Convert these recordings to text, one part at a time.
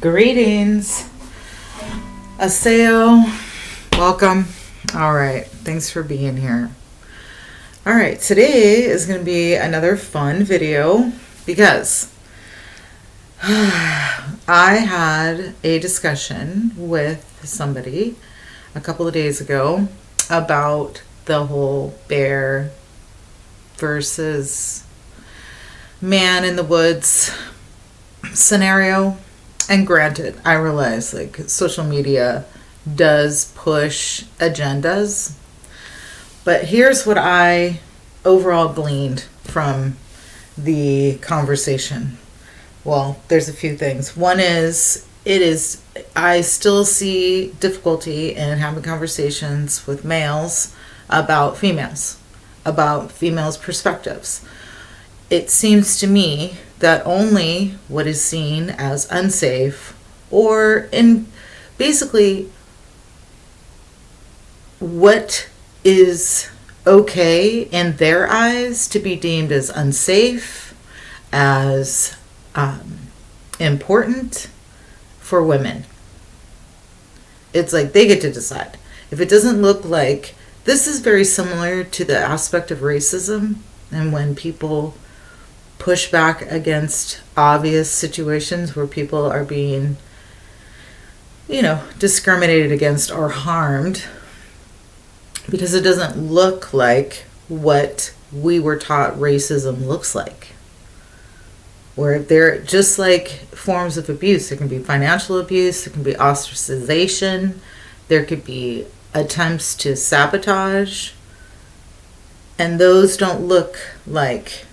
Greetings. Aseo. Welcome. All right. Thanks for being here. All right. Today is going to be another fun video because I had a discussion with somebody a couple of days ago about the whole bear versus man in the woods scenario. And granted, I realize like social media does push agendas, but here's what I overall gleaned from the conversation. Well, there's a few things. One is, I still see difficulty in having conversations with males about females perspectives. It seems to me that only what is seen as unsafe, or in basically what is okay in their eyes to be deemed as unsafe, as important for women. It's like they get to decide. If it doesn't look like, this is very similar to the aspect of racism, and when people push back against obvious situations where people are being, discriminated against or harmed because it doesn't look like what we were taught racism looks like. Where they're just like forms of abuse. It can be financial abuse, it can be ostracization, there could be attempts to sabotage, and those don't look like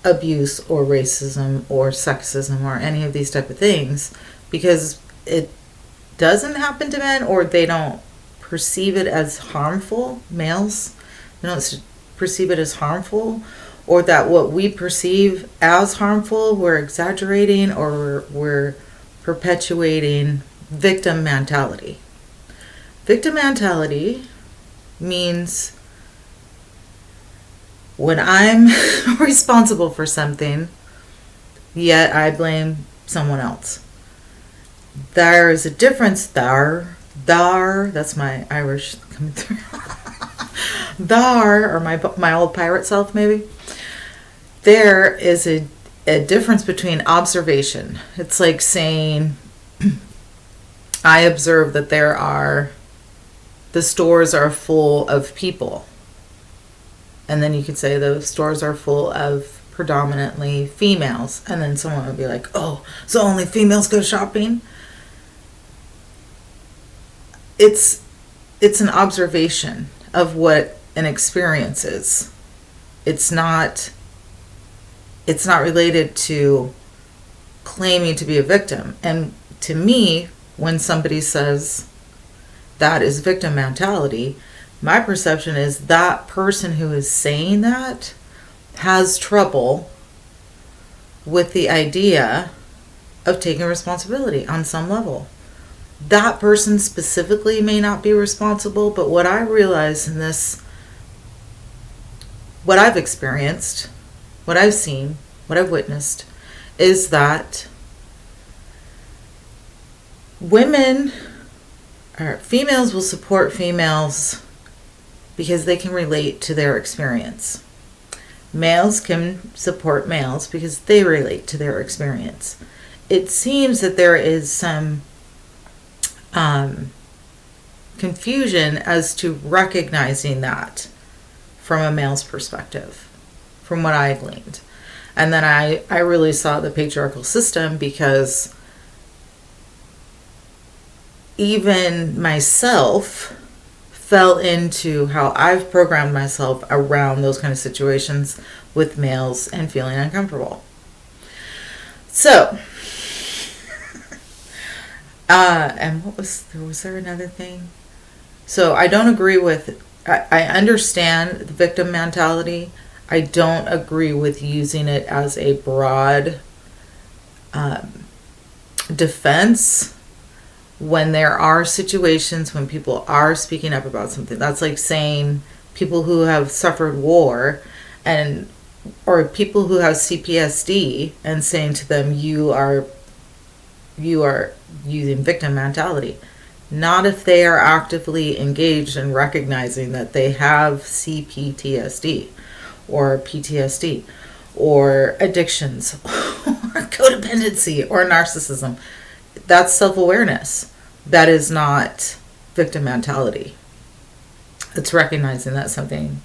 abuse or racism or sexism or any of these type of things, because it doesn't happen to men, or they don't perceive it as harmful. Males, they don't perceive it as harmful, or that what we perceive as harmful, we're exaggerating or we're perpetuating victim mentality. Victim mentality means when I'm responsible for something, yet I blame someone else. There is a difference there. That's my Irish coming through. Or my old pirate self, maybe. There is a difference between observation. It's like saying, I observe that the stores are full of people. And then you could say the stores are full of predominantly females. And then someone would be like, oh, so only females go shopping? It's an observation of what an experience is. It's not related to claiming to be a victim. And to me, when somebody says that is victim mentality, my perception is that person who is saying that has trouble with the idea of taking responsibility on some level. That person specifically may not be responsible, but what I realize in this, what I've experienced, what I've seen, what I've witnessed, is that females will support females because they can relate to their experience. Males can support males because they relate to their experience. It seems that there is some confusion as to recognizing that from a male's perspective, from what I gleaned. And then I really saw the patriarchal system, because even myself fell into how I've programmed myself around those kind of situations with males and feeling uncomfortable. So, and was there another thing? So I don't agree with, I understand the victim mentality. I don't agree with using it as a broad defense when there are situations when people are speaking up about something. That's like saying people who have suffered war and or people who have CPSD and saying to them, you are using victim mentality. Not if they are actively engaged in recognizing that they have CPTSD or PTSD or addictions or codependency or narcissism. That's self-awareness. That is not victim mentality. It's recognizing that something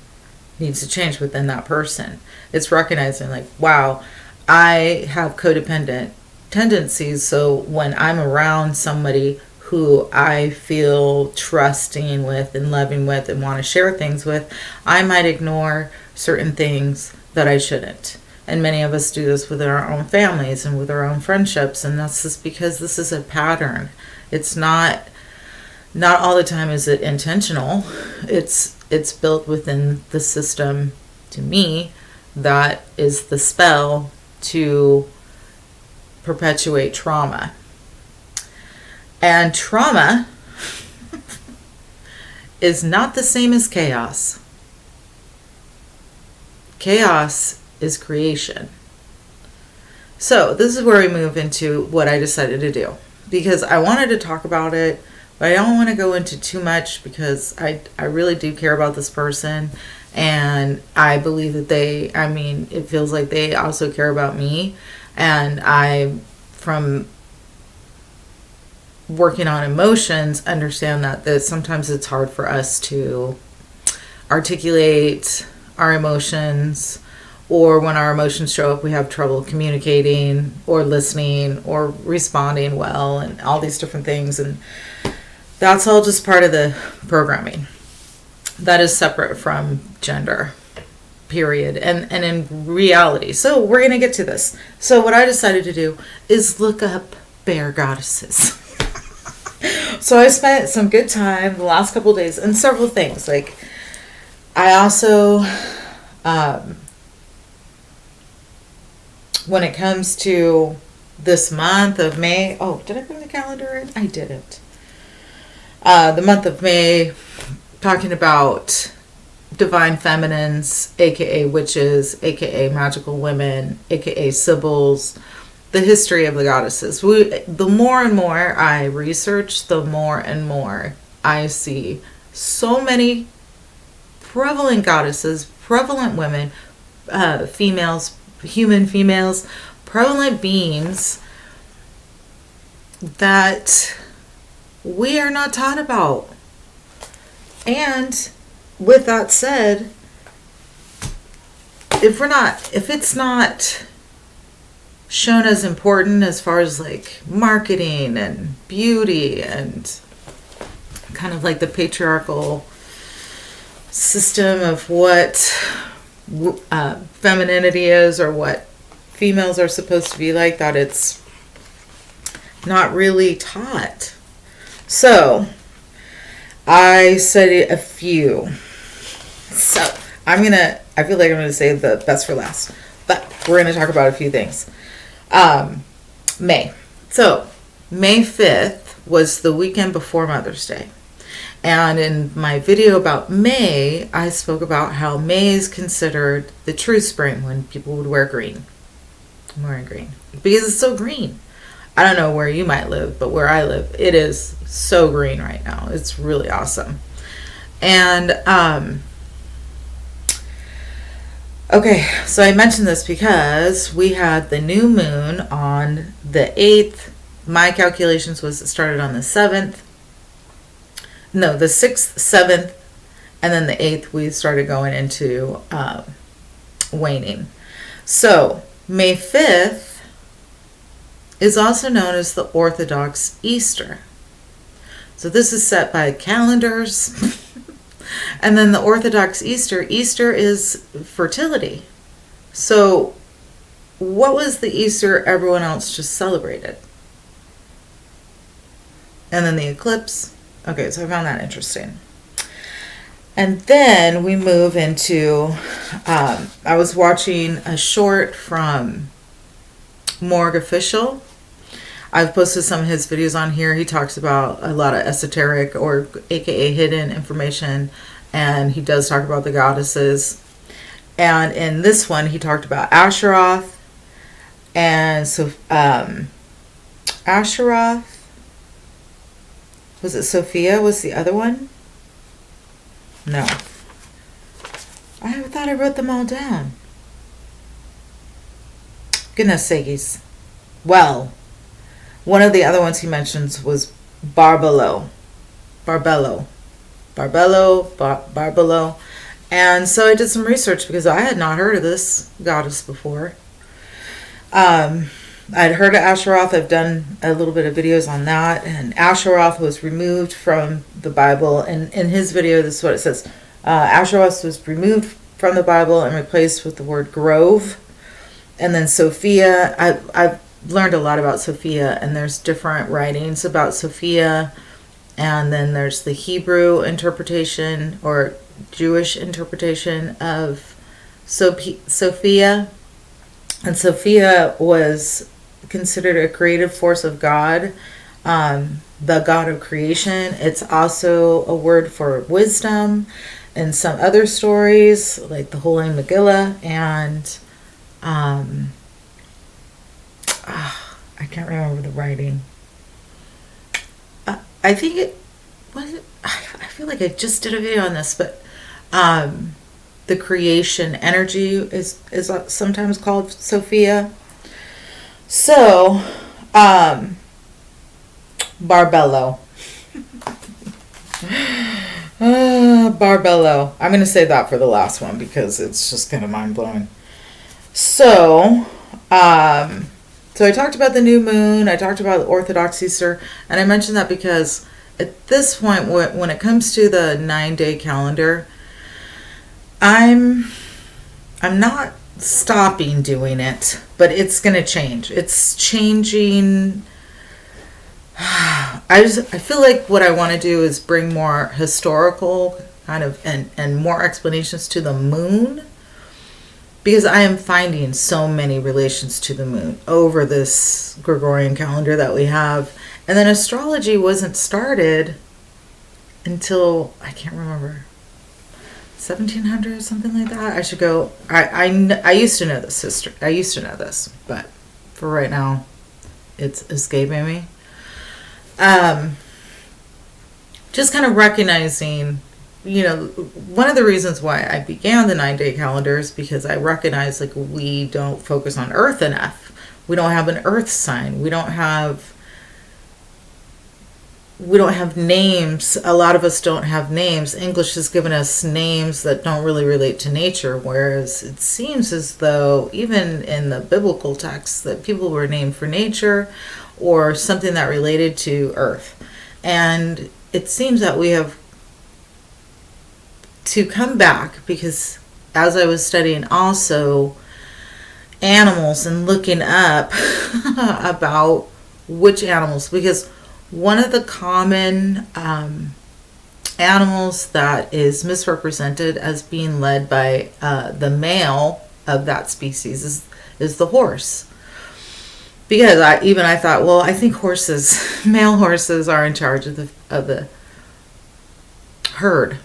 needs to change within that person. It's recognizing like, wow, I have codependent tendencies, so when I'm around somebody who I feel trusting with and loving with and want to share things with, I might ignore certain things that I shouldn't. And many of us do this within our own families and with our own friendships, and that's just because this is a pattern. It's not all the time is it intentional. It's built within the system, to me, that is the spell to perpetuate trauma. And trauma is not the same as chaos. Chaos is creation. So this is where we move into what I decided to do, because I wanted to talk about it, but I don't want to go into too much because I really do care about this person, and I believe that it feels like they also care about me. And I, from working on emotions, understand that sometimes it's hard for us to articulate our emotions, or when our emotions show up, we have trouble communicating or listening or responding well and all these different things. And that's all just part of the programming. That is separate from gender, period, and in reality. So we're going to get to this. So what I decided to do is look up bear goddesses. So I spent some good time the last couple of days and several things. Like, I also, when it comes to this month of May, did I bring the calendar in? I didn't. The month of May, talking about divine feminines, aka witches, aka magical women, aka sibyls, the history of the goddesses. The more and more I research, the more and more I see so many prevalent goddesses, prevalent women, females, human females, prevalent beings that we are not taught about. And with that said, if it's not shown as important as far as like marketing and beauty and kind of like the patriarchal system of what femininity is, or what females are supposed to be like, that it's not really taught. So I studied a few. So I feel like I'm gonna save the best for last, but we're gonna talk about a few things. May. So May 5th was the weekend before Mother's Day. And in my video about May, I spoke about how May is considered the true spring, when people would wear green. I'm wearing green because it's so green. I don't know where you might live, but where I live, it is so green right now. It's really awesome. And, okay, so I mentioned this because we had the new moon on the 8th. My calculations was it started on the 7th. No, the 6th, 7th, and then the 8th we started going into waning. So May 5th is also known as the Orthodox Easter. So this is set by calendars. And then the Orthodox Easter is fertility. So what was the Easter everyone else just celebrated? And then the eclipse. Okay, so I found that interesting. And then we move into, I was watching a short from Morgue Official. I've posted some of his videos on here. He talks about a lot of esoteric, or aka hidden information, and he does talk about the goddesses. And in this one, he talked about Asheroth. And so, Asheroth, was it Sophia was the other one? No. I thought I wrote them all down. Goodness sakes. Well, one of the other ones he mentions was Barbelo. And so I did some research because I had not heard of this goddess before. I'd heard of Asheroth. I've done a little bit of videos on that. And Asheroth was removed from the Bible. And in his video, this is what it says. Asheroth was removed from the Bible and replaced with the word grove. And then Sophia, I've learned a lot about Sophia, and there's different writings about Sophia. And then there's the Hebrew interpretation or Jewish interpretation of Sophia. And Sophia was considered a creative force of God, the God of creation. It's also a word for wisdom in some other stories, like the Holy Megillah. And I can't remember the writing. I think it was. I feel like I just did a video on this, but the creation energy is sometimes called Sophia. So, Barbelo. Barbelo. I'm going to say that for the last one because it's just kind of mind-blowing. So I talked about the new moon. I talked about Orthodox Easter. And I mentioned that because at this point, when it comes to the 9-day calendar, I'm not stopping doing it, but it's going to change. It's changing. I feel like what I want to do is bring more historical kind of and more explanations to the moon, because I am finding so many relations to the moon over this Gregorian calendar that we have. And then astrology wasn't started until, I can't remember, 1700 something like that. I should go. I used to know this history. I used to know this, but for right now, it's escaping me. Just kind of recognizing, one of the reasons why I began the 9-day calendar is because I recognize like we don't focus on Earth enough. We don't have an Earth sign. We don't have names. A lot of us don't have names. English has given us names that don't really relate to nature, whereas it seems as though even in the biblical texts that people were named for nature or something that related to Earth. And it seems that we have to come back, because as I was studying also animals and looking up about which animals, because one of the common animals that is misrepresented as being led by the male of that species is the horse. Because I thought, well, I think male horses are in charge of the herd.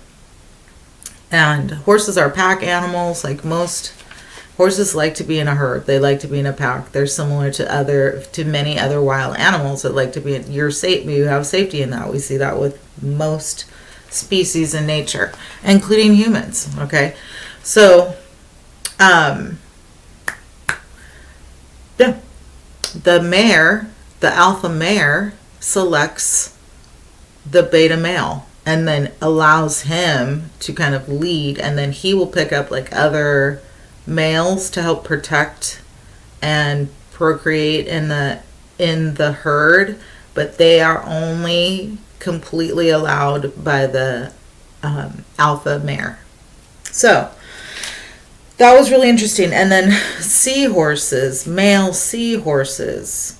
And horses are pack animals. Like most horses like to be in a herd. They like to be in a pack. They're similar to many other wild animals that like to be in. You have safety in that. We see that with most species in nature, including humans. Okay, so yeah, the alpha mare selects the beta male and then allows him to kind of lead, and then he will pick up like other males to help protect and procreate in the herd, but they are only completely allowed by the alpha mare. So that was really interesting. And then male seahorses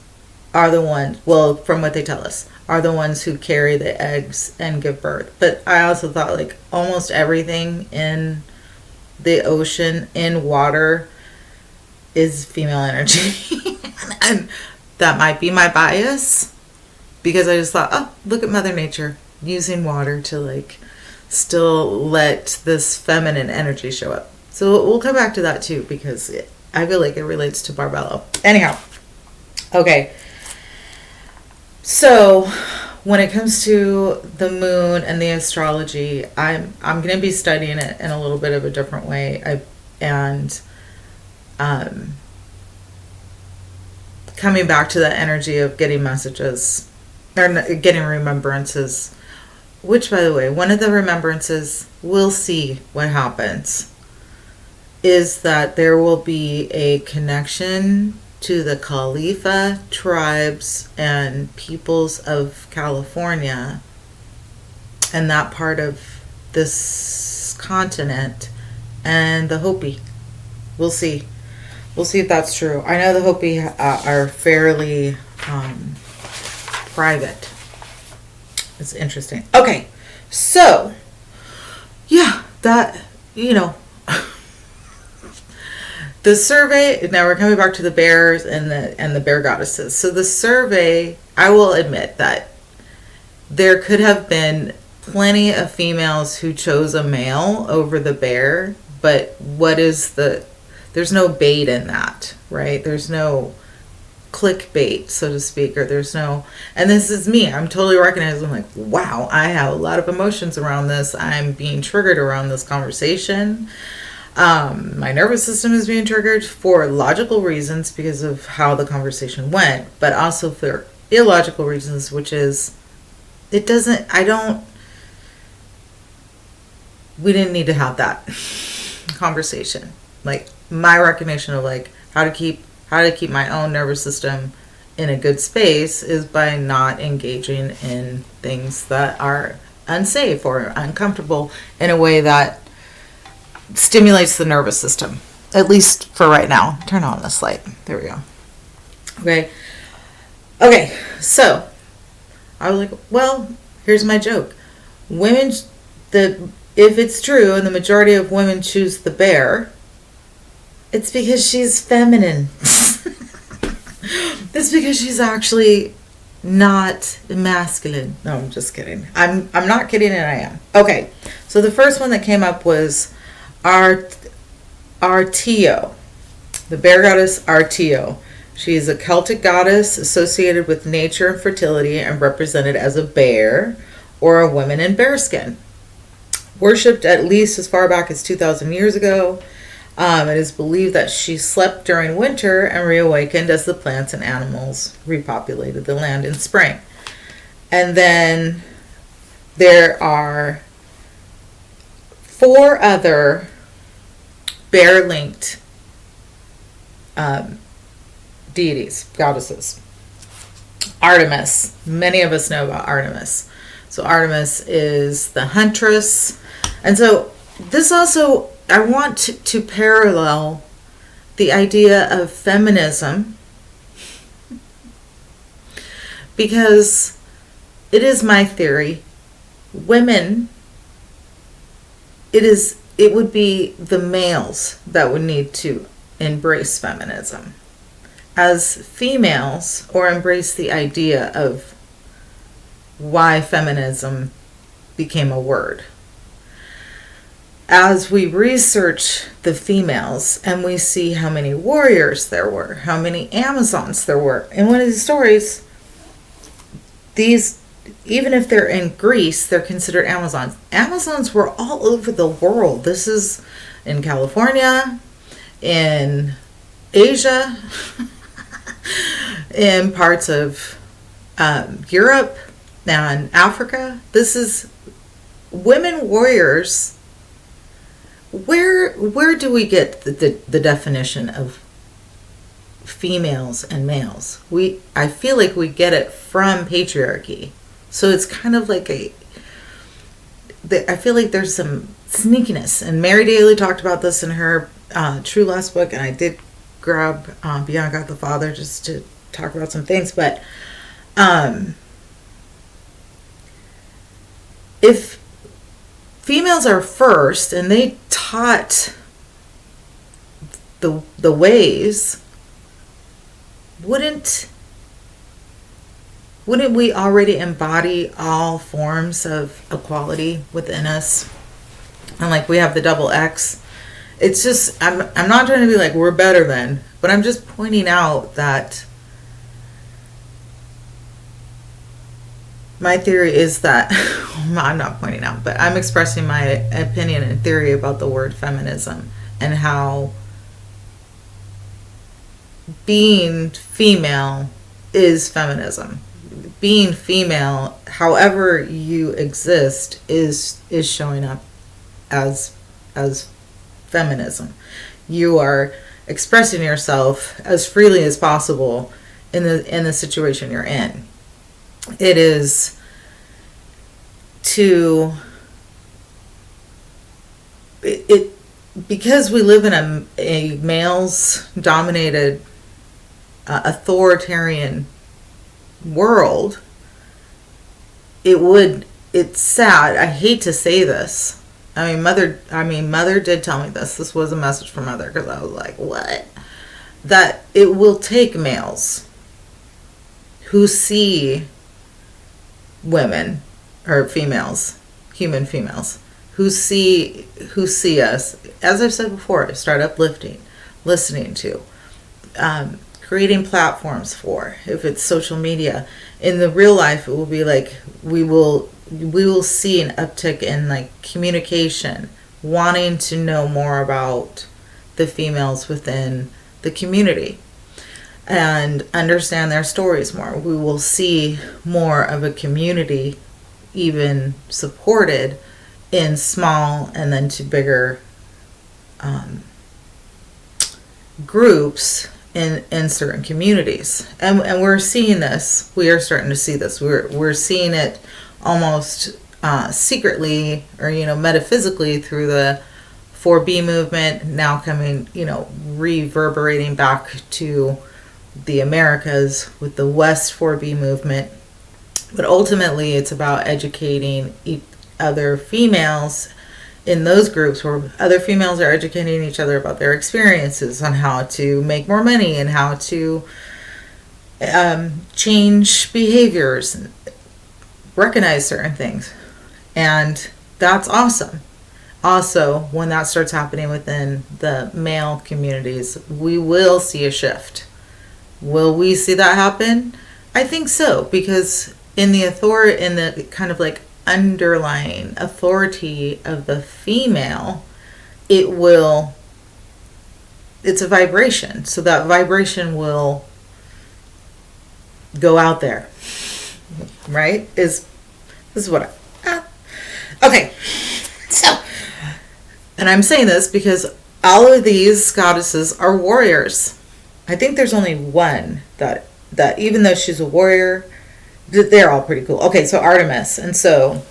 are the ones, well, from what they tell us, are the ones who carry the eggs and give birth. But I also thought like almost everything in the ocean, in water, is female energy. And that might be my bias, because I just thought, oh, look at Mother Nature using water to like still let this feminine energy show up. So we'll come back to that too, because I feel like it relates to Barbello. Anyhow, okay. So when it comes to the moon and the astrology, I'm going to be studying it in a little bit of a different way. Coming back to that energy of getting messages or getting remembrances, which, by the way, one of the remembrances, we'll see what happens, is that there will be a connection to the Khalifa tribes and peoples of California and that part of this continent and the Hopi. We'll see. We'll see if that's true. I know the Hopi are fairly private. It's interesting. Okay, so yeah, that, the survey. Now we're coming back to the bears and the bear goddesses. So the survey, I will admit that there could have been plenty of females who chose a male over the bear, but there's no bait in that, right? There's no clickbait, so to speak, or there's no, and this is me. I'm totally recognizing, like, wow, I have a lot of emotions around this. I'm being triggered around this conversation. My nervous system is being triggered for logical reasons because of how the conversation went, but also for illogical reasons, which is, we didn't need to have that conversation. Like, my recognition of, like, how to keep my own nervous system in a good space is by not engaging in things that are unsafe or uncomfortable in a way that stimulates the nervous system, at least for right now. Turn on this light. There we go. Okay, so I was like, well, here's my joke. If it's true and the majority of women choose the bear, it's because she's feminine. It's because she's actually not masculine. No, I'm just kidding. I'm not kidding, and I am. Okay, so the first one that came up was Artio, the bear goddess Artio. She is a Celtic goddess associated with nature and fertility and represented as a bear or a woman in bearskin. Worshipped at least as far back as 2,000 years ago. It is believed that she slept during winter and reawakened as the plants and animals repopulated the land in spring. And then there are 4 other bear-linked deities, goddesses. Artemis. Many of us know about Artemis. So Artemis is the huntress. And so this also, I want to parallel the idea of feminism, because it is my theory, women, it would be the males that would need to embrace feminism as females, or embrace the idea of why feminism became a word. As we research the females and we see how many warriors there were, how many Amazons there were. In one of these stories, even if they're in Greece, they're considered Amazons. Amazons were all over the world. This is in California, in Asia, in parts of Europe and Africa. This is women warriors. Where do we get the definition of females and males? I feel like we get it from patriarchy. So it's kind of like I feel like there's some sneakiness. And Mary Daly talked about this in her True Last book, and I did grab Beyond God the Father just to talk about some things. But if females are first and they taught the ways, wouldn't we already embody all forms of equality within us? And like we have the double X. it's just, I'm not trying to be like, we're better than, but I'm just pointing out that my theory is that, I'm not pointing out, but I'm expressing my opinion and theory about the word feminism and how being female is feminism. Being female, however you exist, is showing up as feminism. You are expressing yourself as freely as possible in the situation you're in. It is to it because we live in a males dominated authoritarian world. It's sad. I hate to say this. Mother did tell me this. This was a message from Mother, because I was like, what? That it will take males who see women, or females, human females, who see us, as I've said before, start uplifting, listening to, creating platforms for. If it's social media, in the real life, it will be like we will see an uptick in like communication, wanting to know more about the females within the community and understand their stories more. We will see more of a community even supported in small and then to bigger groups in certain communities. And we're seeing this. We are starting to see this. We're seeing it almost secretly, or metaphysically, through the 4B movement, now coming, reverberating back to the Americas with the West 4B movement. But ultimately, it's about educating other females in those groups, where other females are educating each other about their experiences on how to make more money and how to change behaviors and recognize certain things. And that's awesome. Also, when that starts happening within the male communities, we will see a shift. Will we see that happen? I think so, because in the kind of like underlying authority of the female, it's a vibration. So that vibration will go out there, right? This is what okay. So, and I'm saying this because all of these goddesses are warriors. I think there's only one that even though she's a warrior, they're all pretty cool. Okay, so Artemis. And so,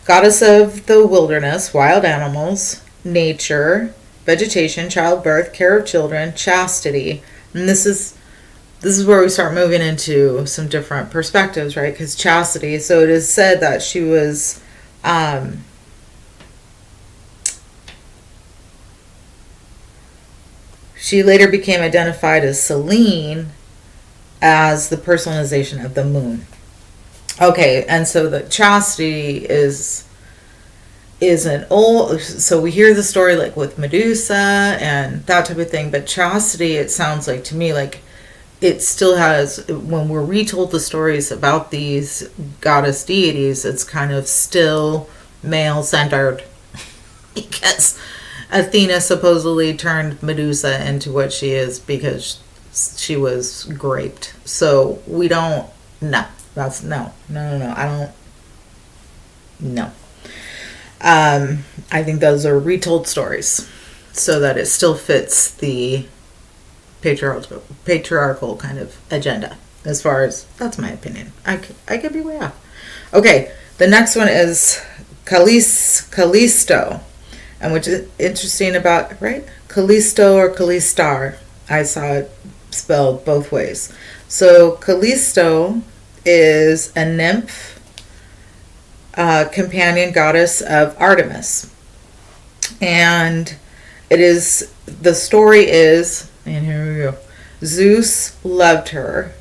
goddess of the wilderness, wild animals, nature, vegetation, childbirth, care of children, chastity. And this is where we start moving into some different perspectives, right? Because chastity, so it is said that she was she later became identified as Selene, as the personalization of the moon. Okay, and so the chastity is an old, so we hear the story like with Medusa and that type of thing, but chastity, it sounds like to me like it still has, when we're retold the stories about these goddess deities, it's kind of still male-centered because Athena supposedly turned Medusa into what she is because she was raped. So we don't, no. That's no. I don't. No. I think those are retold stories, so that it still fits the patriarchal kind of agenda. As far as, that's my opinion. I could be way off. Okay, the next one is Callisto, and which is interesting about, right? Callisto or Callistar. I saw it spelled both ways. So Callisto is a nymph, companion goddess of Artemis. And the story is, and here we go, Zeus loved her,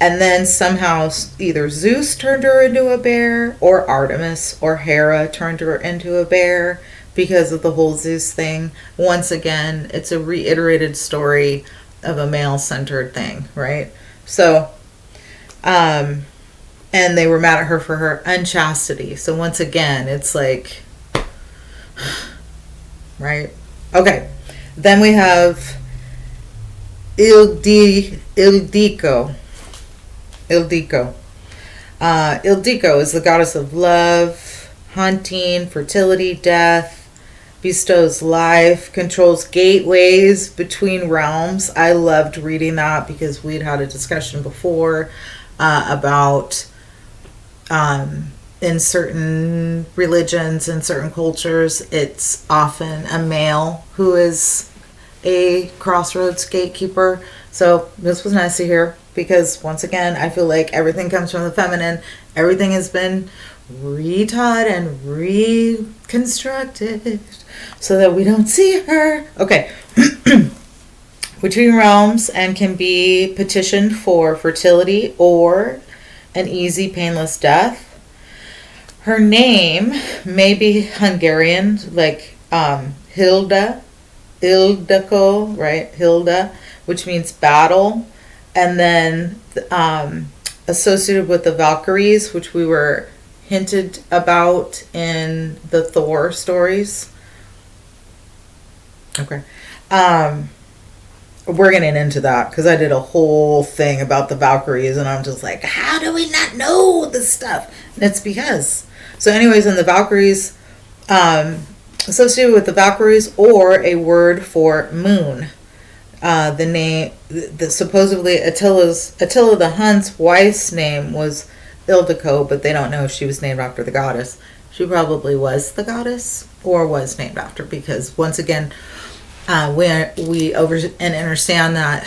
and then somehow either Zeus turned her into a bear, or Artemis or Hera turned her into a bear, because of the whole Zeus thing. Once again, it's a reiterated story of a male-centered thing, right? So, and they were mad at her for her unchastity. So once again, it's like, right? Okay. Then we have Ildiko. Ildiko. Ildiko is the goddess of love, hunting, fertility, death, bestows life, controls gateways between realms. I loved reading that because we'd had a discussion before about in certain religions and certain cultures, it's often a male who is a crossroads gatekeeper. So this was nice to hear because once again, I feel like everything comes from the feminine. Everything has been retaught and reconstructed so that we don't see her. Okay. Between realms and can be petitioned for fertility or an easy, painless death. Her name may be Hungarian, like Hilda, Ildiko, right? Hilda, which means battle. And then associated with the Valkyries, which we were hinted about in the Thor stories. Okay. We're getting into that because I did a whole thing about the Valkyries and I'm just like, how do we not know this stuff? And it's because. So anyways, in the Valkyries, associated with the Valkyries or a word for moon. The name, supposedly Attila the Hun's wife's name was Ildiko, but they don't know if she was named after the goddess. She probably was the goddess or was named after because once again, we understand that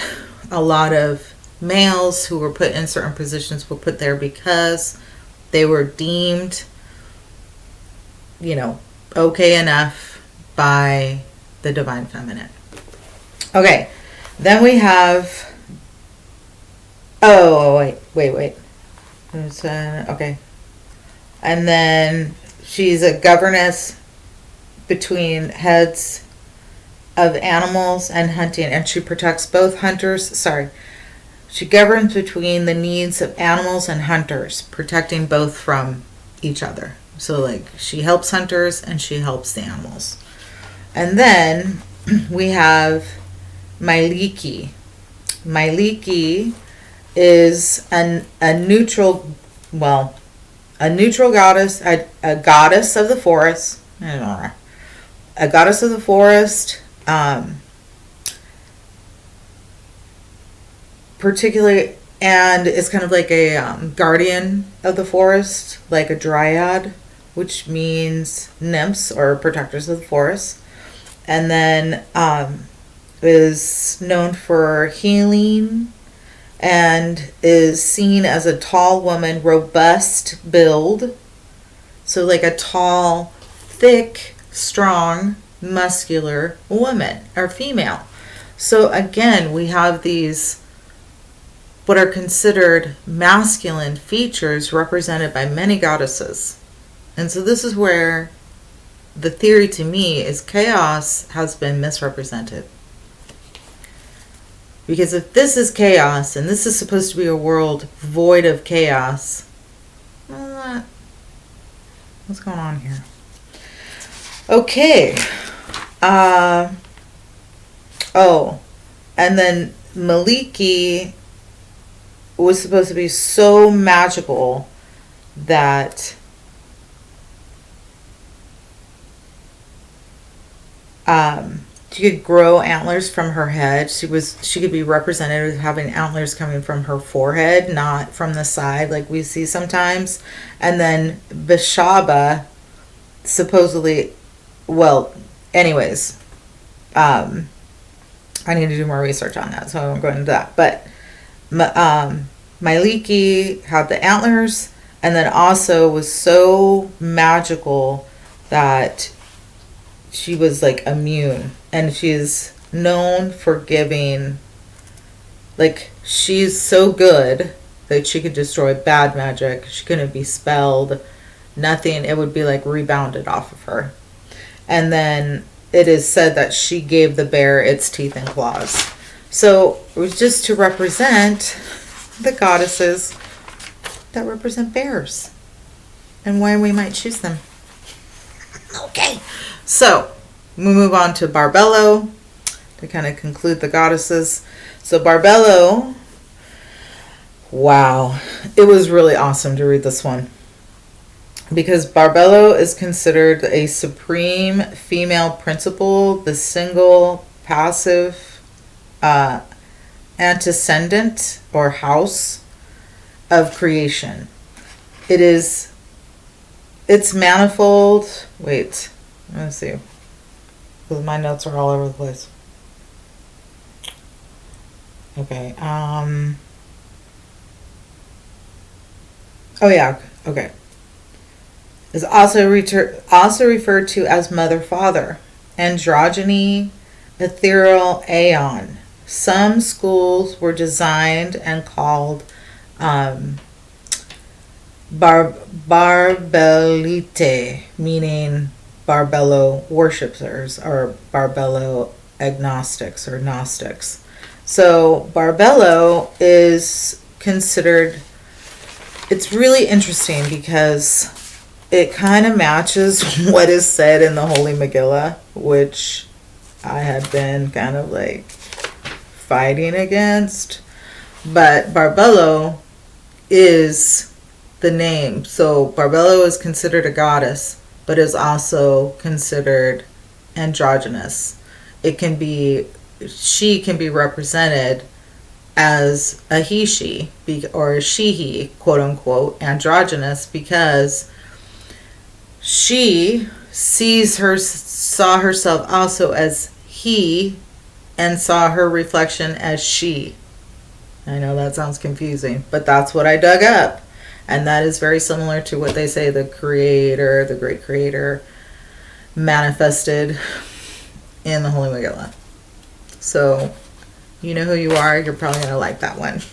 a lot of males who were put in certain positions were put there because they were deemed, okay enough by the divine feminine. Okay, then we have, wait. Okay. And then she's a governess between heads of animals and hunting, and she protects both hunters. She governs between the needs of animals and hunters, protecting both from each other. So, like, she helps hunters and she helps the animals. And then we have Myliki. Myliki is a neutral goddess, a goddess of the forest. I don't know. A goddess of the forest, particularly, and is kind of like a guardian of the forest, like a dryad, which means nymphs or protectors of the forest. And then is known for healing and is seen as a tall woman, robust build. So like a tall, thick, strong, muscular woman or female. So again, we have these what are considered masculine features represented by many goddesses. And so this is where the theory to me is chaos has been misrepresented. Because if this is chaos and this is supposed to be a world void of chaos, what's going on here? Okay. And then Myliki was supposed to be so magical that she could grow antlers from her head. She could be represented as having antlers coming from her forehead, not from the side like we see sometimes. And then Bishaba supposedly, anyways, I need to do more research on that, so I won't go into that. But Myliki had the antlers and then also was so magical that she was like immune, and she's known for giving, like, she's so good that she could destroy bad magic. She couldn't be spelled, nothing. It would be like rebounded off of her. And then it is said that she gave the bear its teeth and claws. So it was just to represent the goddesses that represent bears and why we might choose them. Okay, so we move on to Barbelo to kind of conclude the goddesses. So Barbelo, wow, it was really awesome to read this one, because Barbelo is considered a supreme female principle, the single passive antecedent or house of creation. It's manifold. Wait, let me see, because my notes are all over the place. Okay. Oh yeah. Okay. Is also referred to as mother, father, androgyny, ethereal aeon. Some schools were designed and called Barbelite, meaning Barbelo worshippers, or Barbelo agnostics or Gnostics. So Barbelo is considered, it's really interesting because it kind of matches what is said in the Holy Megillah, which I had been kind of like fighting against. But Barbelo is the name. So Barbelo is considered a goddess, but is also considered androgynous. She can be represented as a he-she, or a she-he, quote-unquote, androgynous, because she saw herself also as he, and saw her reflection as she. I know that sounds confusing, but that's what I dug up. And that is very similar to what they say the creator, the great creator, manifested in the Holy Megillah. So, you know who you are. You're probably going to like that one.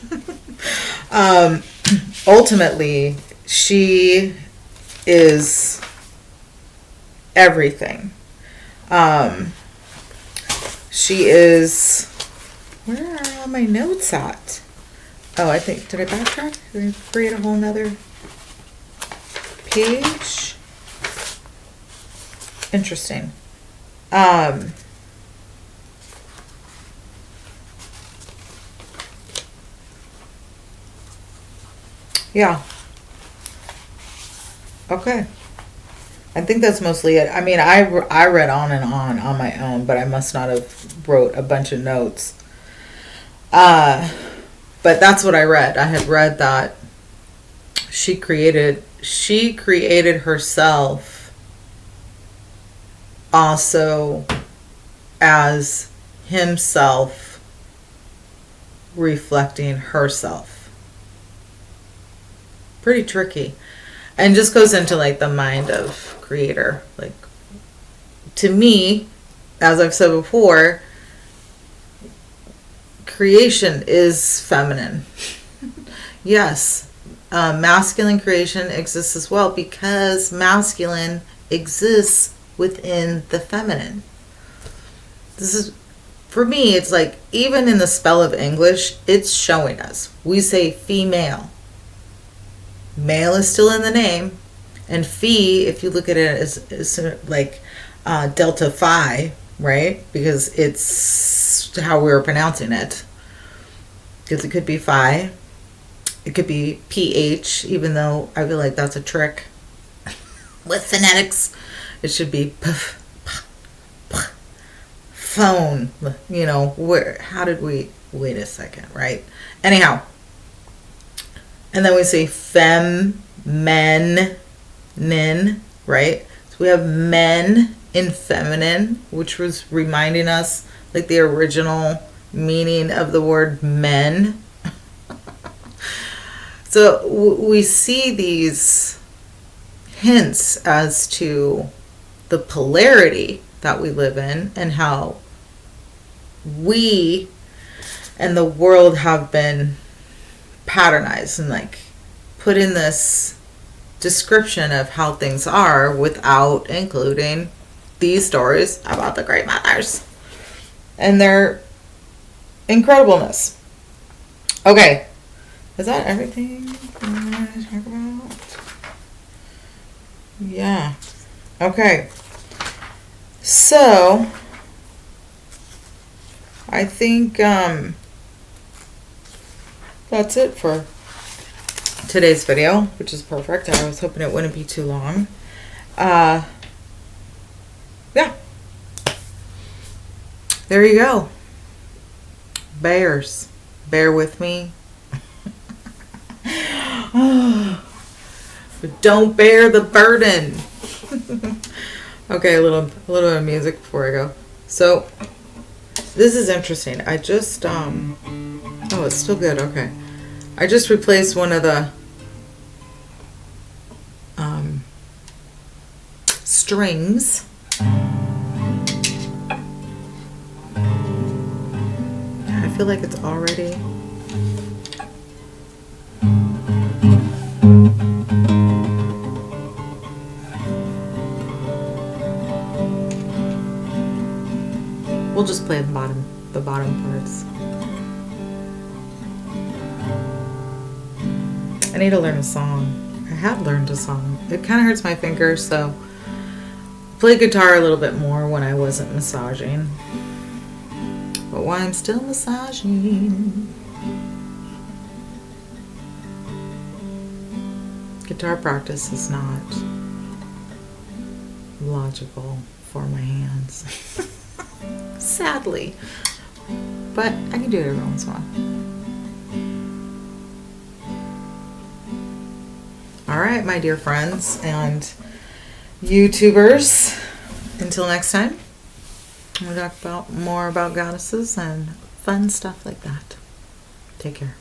Ultimately, she is everything. She is... Where are all my notes at? Oh, I think... Did I backtrack? Did I create a whole nother page? Interesting. Yeah. Okay. I think that's mostly it. I mean, I read on and on my own, but I must not have wrote a bunch of notes. But that's what I read. I had read that she created herself also as himself reflecting herself. Pretty tricky. And just goes into like the mind of creator. Like, to me, as I've said before, creation is feminine. Yes, masculine creation exists as well, because masculine exists within the feminine. This is, for me, it's like, even in the spell of English, it's showing us. We say female. Male is still in the name, and phi, if you look at it, is like delta phi, right? Because it's how we were pronouncing it. Because it could be phi, it could be ph, even though I feel like that's a trick with phonetics. It should be phone. You know, how did we? Wait a second, right? Anyhow. And then we say fem, men, nin, right? So we have men in feminine, which was reminding us like the original meaning of the word men. So we see these hints as to the polarity that we live in, and how we and the world have been patternized and like put in this description of how things are without including these stories about the great mothers and their incredibleness. Okay. Is that everything I want to talk about? Yeah. Okay. So, I think that's it for today's video, which is perfect. I was hoping it wouldn't be too long. Yeah. There you go. Bears. Bear with me. But don't bear the burden. Okay, a little bit of music before I go. So, this is interesting. I just, oh, it's still good. Okay. I just replaced one of the strings. I feel like it's already... We'll just play the bottom parts. I need to learn a song. I have learned a song. It kind of hurts my fingers, so I played guitar a little bit more when I wasn't massaging. But while I'm still massaging, guitar practice is not logical for my hands. Sadly. But I can do it every once in a while. Alright, my dear friends and YouTubers. Until next time, we'll talk more about goddesses and fun stuff like that. Take care.